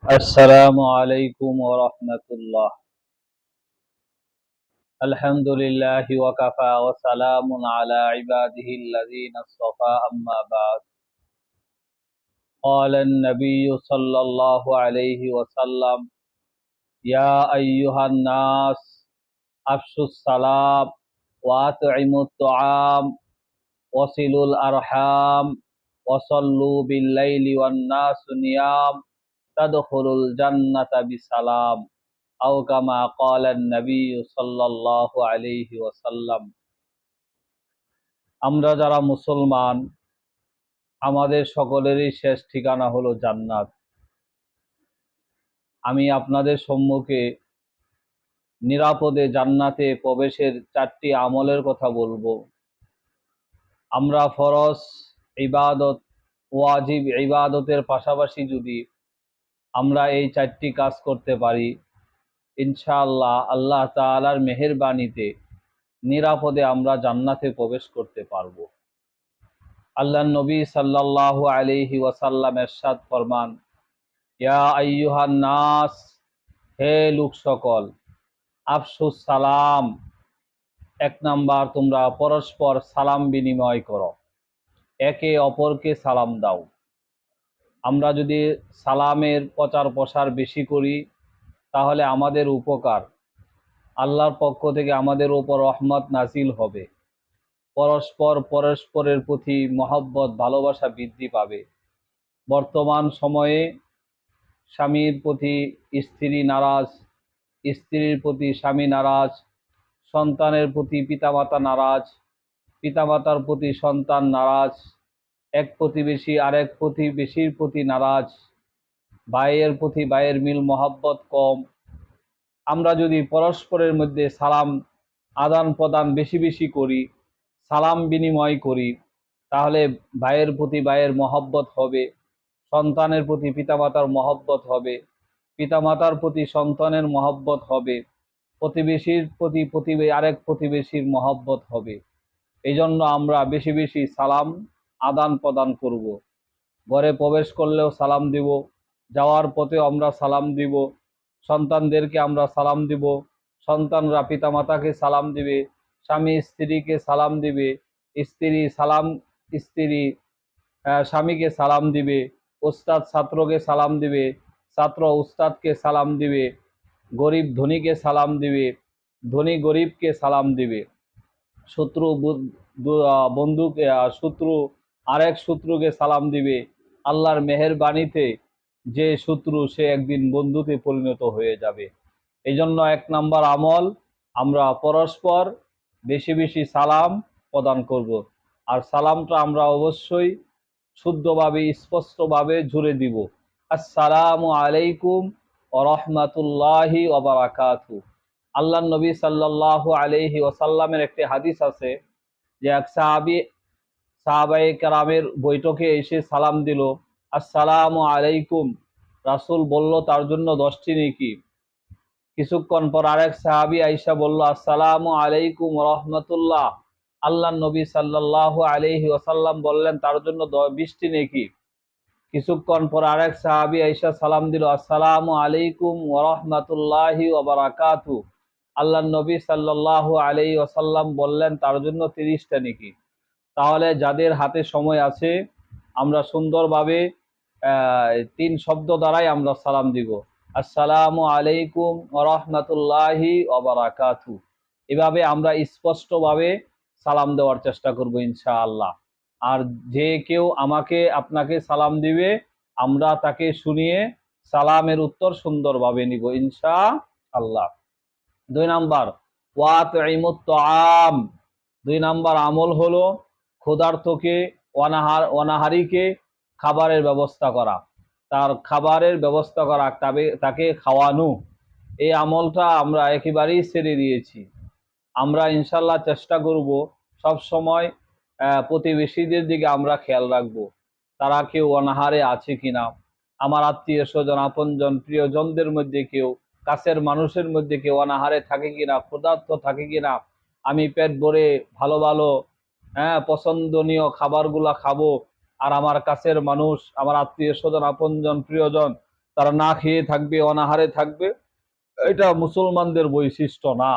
السلام عليكم ورحمة الله. الحمد لله وكفى وسلام على عباده الذين اصطفى أما بعد. قال النبي صلى الله عليه وسلم: يا أيها الناس أفشوا السلام وأطعموا الطعام وصلوا الأرحام وصلوا بالليل والناس نيام تدخلوا الجنة بسلام أو كما قال النبي صلى الله عليه وسلم. আমরা যারা মুসলমান, আমাদের সকলেরই শেষ ঠিকানা হলো জান্নাত। আমি আপনাদের সম্মুখে নিরাপদে জান্নাতে প্রবেশের 4টি আমলের কথা বলবো। আমরা ফরজ ইবাদত, ওয়াজিব ইবাদতের পাশাপাশি যদি আমরা এই 4টি কাজ করতে পারি, ইনশাআল্লাহ আল্লাহ তাআলার মেহেরবানিতে নিরাপদে আমরা জান্নাতে প্রবেশ করতে পারবো। আল্লাহর নবী সাল্লাল্লাহু আলাইহি ওয়াসাল্লাম ইরশাদ ফরমান: ইয়া আইয়ুহান নাস, হে লোক সকল, আফসুস সালাম, 1 নাম্বার, তোমরা পরস্পর সালাম বিনিময় করো, একে অপরকে সালাম দাও। আমরা যদি সালামের প্রচার প্রসার বেশি করি তাহলে আমাদের উপকার, আল্লাহর পক্ষ থেকে আমাদের উপর রহমত নাজিল হবে। পরস্পরের প্রতি মহব্বত, ভালোবাসা বৃদ্ধি পাবে। বর্তমান সময়ে স্বামীর প্রতি স্ত্রী নারাজ, স্ত্রীর প্রতি স্বামী নারাজ, সন্তানের প্রতি পিতামাতা নারাজ, পিতামাতার প্রতি সন্তান নারাজ, এক প্রতিবেশী আরেক প্রতিবেশীর প্রতি নারাজ, ভাইয়ের প্রতি ভাইয়ের মিল মহব্বত কম। আমরা যদি পরস্পরের মধ্যে সালাম আদান প্রদান বেশি বেশি করি, সালাম বিনিময় করি, তাহলে ভাইয়ের প্রতি ভাইয়ের মহব্বত হবে, সন্তানের প্রতি পিতামাতার মহব্বত হবে, পিতামাতার প্রতি সন্তানের মহব্বত হবে, প্রতিবেশীর প্রতি আরেক প্রতিবেশীর মহব্বত হবে। এই জন্য আমরা বেশি বেশি সালাম আদান প্রদান করব। ঘরে প্রবেশ করলেও সালাম দিব, যাওয়ার পথে আমরা সালাম দিব, সন্তানদেরকে আমরা সালাম দিব, সন্তানরা পিতামাতাকে সালাম দিবে, স্বামী স্ত্রীকে সালাম দিবে, স্ত্রী স্বামীকে সালাম দিবে, উস্তাদ ছাত্রকে সালাম দিবে, ছাত্র উস্তাদকে সালাম দিবে, গরিব ধনীকে সালাম দিবে, ধনী গরিবকে সালাম দিবে, শত্রু বন্ধুকে শত্রু আরেক শত্রুকে সালাম দিবে। আল্লাহর মেহেরবানিতে যে শত্রু সে একদিন বন্ধুতে পরিণত হয়ে যাবে। এই জন্য 1 নাম্বার আমল, আমরা পরস্পর বেশি বেশি সালাম প্রদান করব। আর সালামটা আমরা অবশ্যই শুদ্ধভাবে স্পষ্টভাবে জুড়ে দিব, আসসালামু আলাইকুম ওয়া রাহমাতুল্লাহি ওয়া বারাকাতুহু। আল্লাহর নবী সাল্লাল্লাহু আলাইহি ওয়াসাল্লামের একটি হাদিস আছে যে এক সাহাবায়ে কেরামের বৈঠকে এসে সালাম দিল, আসসালামু আলাইকুম। রাসূল বলল তার জন্য 10টি নেকি। কিছুক্ষণ পর আরেক সাহাবী আয়েশা বলল, আসসালামু আলাইকুম ওয়া রাহমাতুল্লাহ। আল্লাহর নবী সাল্লাল্লাহু আলাইহি ওয়াসাল্লাম বললেন তার জন্য 20টি নেকি। কিছুক্ষণ পর আরেক সাহাবী আয়েশা সালাম দিল, আসসালামু আলাইকুম ওয়া রাহমাতুল্লাহি ওয়া বারাকাতুহু। আল্লাহর নবী সাল্লাল্লাহু আলাইহি ওয়াসাল্লাম বললেন তার জন্য 30টা নেকি। তাহলে যাদের হাতে সময় আছে আমরা সুন্দরভাবে 3 শব্দ দ্বারাই আমরা সালাম দিব, আসসালামু আলাইকুম ওয়া রাহমাতুল্লাহি ওয়া বারাকাতুহু। এভাবে আমরা স্পষ্টভাবে সালাম দেওয়ার চেষ্টা করব ইনশাআল্লাহ। আর যে কেউ আমাকে আপনাকে সালাম দিবে, আমরা তাকে শুনিয়ে সালামের উত্তর সুন্দরভাবে নিব ইনশাআল্লাহ। 2 নাম্বার, ওয়াতইমুত তাআম। 2 নাম্বার আমল হলো ক্ষুধার্তকে, অনাহারীকে খাবারের ব্যবস্থা করা, তার খাবারের ব্যবস্থা করা, তাকে খাওয়ানো। এই আমলটা আমরা একেবারেই ছেড়ে দিয়েছি। আমরা ইনশাল্লাহ চেষ্টা করব সব সময় প্রতিবেশীদের দিকে আমরা খেয়াল রাখবো, তারা কেউ অনাহারে আছে কিনা, আমার আত্মীয় স্বজন আপনজন প্রিয়জনদের মধ্যে কেউ, কাছের মানুষের মধ্যে কেউ অনাহারে থাকে কিনা, ক্ষুধার্ত থাকে কিনা। আমি পেট ভরে ভালো ভালো পছন্দনীয় খাবারগুলা খাবো, আর আমার কাছের মানুষ, আমার আত্মীয় স্বজন আপনজন প্রিয়জন তারা না খেয়ে থাকবে, অনাহারে থাকবে, এটা মুসলমানদের বৈশিষ্ট্য না।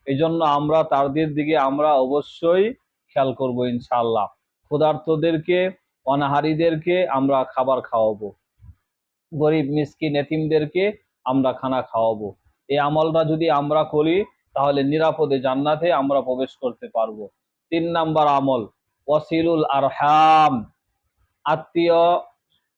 এই জন্য আমরা তাদের দিকে আমরা অবশ্যই খেয়াল করব ইনশাআল্লাহ। ক্ষুধার্তদেরকে, অনাহারীদেরকে আমরা খাবার খাওয়াবো, গরিব মিসকিন এতিমদেরকে আমরা খানা খাওয়াবো। এই আমলটা যদি আমরা করি তাহলে নিরাপদে জান্নাতে আমরা প্রবেশ করতে পারবো। 3 নাম্বার আমল ওয়াসিলুল আরহাম, আত্মীয়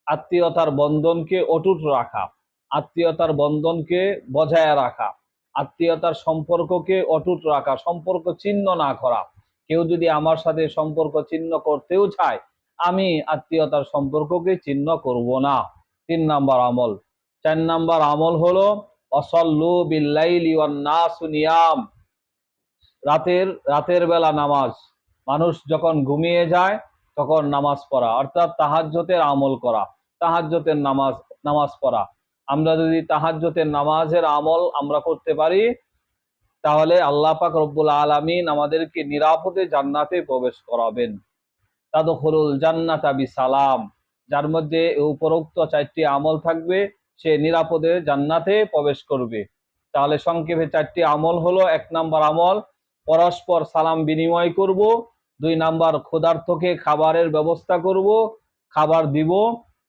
আত্মীয়তার বন্ধনকে অটুট রাখা, আত্মীয়তার বন্ধনকে বজায় রাখা, আত্মীয়তার সম্পর্ককে অটুট রাখা, সম্পর্ক ছিন্ন না করা। কেউ যদি আমার সাথে সম্পর্ক ছিন্ন করতেও চায়, আমি আত্মীয়তার সম্পর্ককে ছিন্ন করব না। 3 নাম্বার আমল। 4 নাম্বার আমল হলো অসল্লু বিল্লাইলি ওয়ান নাসু নিয়াম, রাতের বেলা নামাজ। মানুষ যখন ঘুমিয়ে যায় তখন নামাজ পড়া, অর্থাৎ তাহাজ্জুদের আমল করা, তাহাজ্জুদের নামাজ পড়া। আমরা যদি তাহাজ্জুদের নামাজের আমল আমরা করতে পারি তাহলে আল্লাহ পাক রব্বুল আলামিন আমাদেরকে নিরাপদে জান্নাতে প্রবেশ করাবেন। তাদখুলুল জান্নাতা বিসালাম, যার মধ্যে উপরোক্ত 4টি আমল থাকবে সে নিরাপদে জান্নাতে প্রবেশ করবে। তাহলে সংক্ষেপে 4টি আমল হলো: 1 নাম্বার আমল পরস্পর সালাম বিনিময় করব, 2 নাম্বার ক্ষুধার্তকে খাবারের ব্যবস্থা করব, খাবার দিব,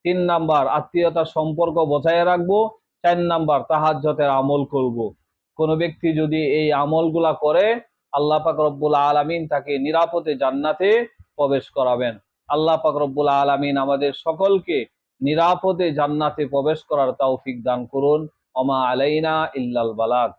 3 নাম্বার আত্মীয়তার সম্পর্ক বজায় রাখবো, 4 নাম্বার তাহাজ্জুদের আমল করব। কোন ব্যক্তি যদি এই আমলগুলা করে আল্লাহ পাক রব্বুল আলামিন তাকে নিরাপদে জান্নাতে প্রবেশ করাবেন। আল্লাহ পাক রব্বুল আলামিন আমাদের সকলকে নিরাপদে জান্নাতে প্রবেশ করার তৌফিক দান করুন। ওমা আলাইনা ইল্লাল বালাগ।